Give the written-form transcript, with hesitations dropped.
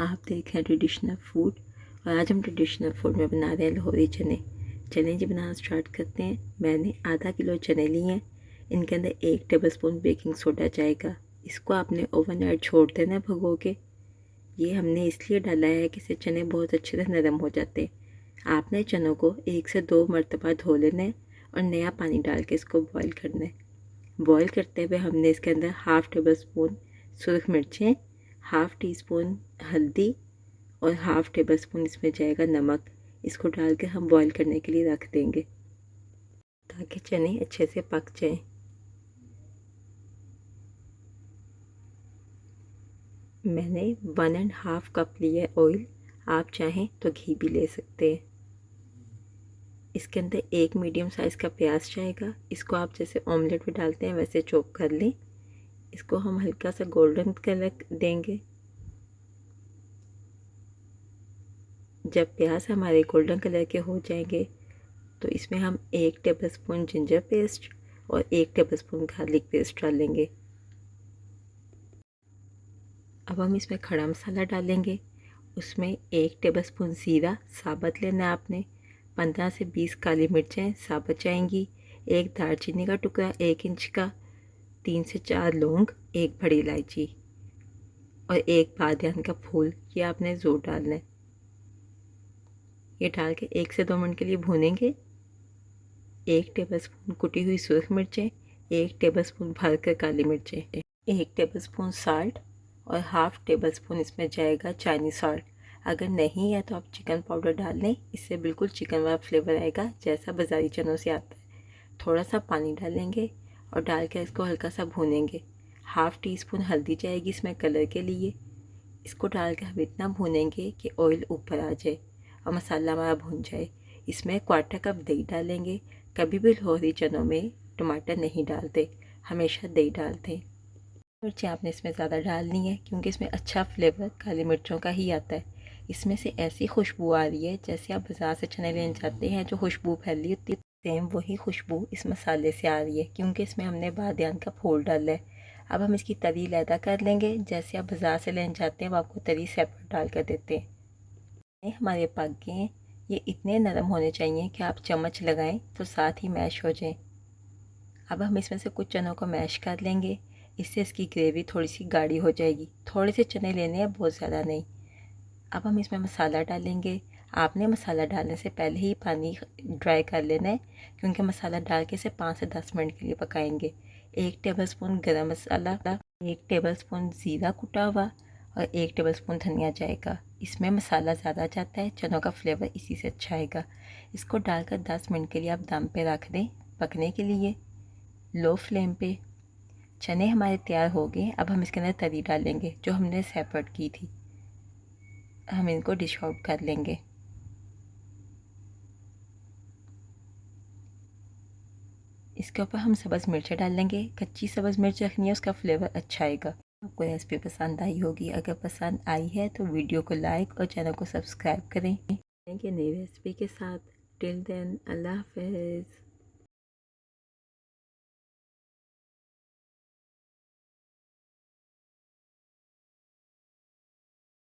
आप देख रहे हैं ट्रेडिशनल फूड और आज हम ट्रेडिशनल फूड में बना रहे हैं लाहौरी चने। चने जी बनाना स्टार्ट करते हैं। मैंने आधा किलो चने लिए हैं। इनके अंदर 1 टेबलस्पून बेकिंग सोडा जाएगा। इसको आपने ओवरनाइट छोड़ देना है भिगो के। ये हमने इसलिए डाला है कि इससे चने बहुत अच्छे से नरम हो जाते हैं। आपने चनों को 1 से 2 मरतबा धो लेना है और नया पानी डाल के इसको बॉईल करना है। बॉईल करते हुए हमने इसके अंदर हाफ़ टेबल स्पून सुरख मिर्चें, हाफ़ टी स्पून हल्दी और हाफ़ टेबल स्पून इसमें जाएगा नमक। इसको डाल के हम बॉईल करने के लिए रख देंगे ताकि चने अच्छे से पक जाएं। मैंने 1.5 कप लिया ऑयल, आप चाहें तो घी भी ले सकते हैं। इसके अंदर 1 मीडियम साइज़ का प्याज जाएगा। इसको आप जैसे ऑमलेट में डालते हैं वैसे चॉप कर लें। इसको हम हल्का सा गोल्डन कलर देंगे। जब प्याज हमारे गोल्डन कलर के हो जाएंगे तो इसमें हम 1 टेबलस्पून जिंजर पेस्ट और 1 टेबलस्पून गार्लिक पेस्ट डालेंगे। अब हम इसमें खड़ा मसाला डालेंगे। उसमें 1 टेबलस्पून ज़ीरा साबुत लेना है आपने, 15 से 20 काली मिर्चें साबुत जाएंगी, 1 दालचीनी का टुकड़ा 1 इंच का, 3 से 4 लौंग, 1 बड़ी इलायची और 1 बादियान का फूल। ये आपने ज़रूर डालना है। ये डाल के 1 से 2 मिनट के लिए भूनेंगे। 1 टेबलस्पून कुटी हुई सूरख मिर्चें, 1 टेबलस्पून भरकर काली मिर्चें, 1 टेबलस्पून साल्ट और हाफ़ टेबल स्पून इसमें जाएगा चाइनीज़ सॉल्ट। अगर नहीं है तो आप चिकन पाउडर डाल लें, इससे बिल्कुल चिकन वाला फ्लेवर आएगा जैसा बाज़ारी चनों से आता है। थोड़ा सा पानी डालेंगे और डाल के इसको हल्का सा भूनेंगे। हाफ़ टी स्पून हल्दी जाएगी इसमें कलर के लिए। इसको डाल के हम इतना भूनेंगे कि ऑयल ऊपर आ जाए और मसाला हमारा भून जाए। इसमें 1/4 कप दही डालेंगे। कभी भी लाहौरी चनों में टमाटर नहीं डालते, हमेशा दही डालते हैं। मिर्चें आपने इसमें ज़्यादा डालनी है क्योंकि इसमें अच्छा फ्लेवर काली मिर्चों का ही आता है। इसमें से ऐसी खुशबू आ रही है जैसे आप बाज़ार से चने लेने जाते हैं जो खुशबू फैली होती है, सेम वही खुशबू इस मसाले से आ रही है क्योंकि इसमें हमने बादियान का फूल डाला है। अब हम इसकी तरी लैदा कर लेंगे। जैसे आप बाज़ार से लेने जाते हैं वो आपको तरी सेपरेट डाल कर देते हैं। हमारे पक गए हैं। ये इतने नरम होने चाहिए कि आप चम्मच लगाएं तो साथ ही मैश हो जाए। अब हम इसमें से कुछ चनों को मैश कर लेंगे। इससे इसकी ग्रेवी थोड़ी सी गाढ़ी हो जाएगी। थोड़े से चने लेने हैं, बहुत ज़्यादा नहीं। अब हम इसमें मसाला डालेंगे। आपने मसाला डालने से पहले ही पानी ड्राई कर लेना है क्योंकि मसाला डाल के इसे 5 से 10 मिनट के लिए पकाएंगे। 1 टेबलस्पून गरम मसाला, 1 टेबलस्पून ज़ीरा कुटा हुआ और 1 टेबलस्पून धनिया जाएगा। इसमें मसाला ज़्यादा जाता है, चनों का फ्लेवर इसी से अच्छा आएगा। इसको डालकर 10 मिनट के लिए आप दम पे रख दें पकने के लिए, लो फ्लेम पे। चने हमारे तैयार हो गए। अब हम इसके अंदर तरी डालेंगे जो हमने सेपरेट की थी। हम इनको डिश आउट कर लेंगे। इसके ऊपर हम सब्ज़ मिर्च डाल लेंगे। कच्ची सब्ज़ मिर्च रखनी है, उसका फ्लेवर अच्छा आएगा। आपको रेसिपी पसंद आई होगी। अगर पसंद आई है तो वीडियो को लाइक और चैनल को सब्सक्राइब करें। नई रेसिपी के साथ। टिल देन, अल्लाह हाफ़िज़।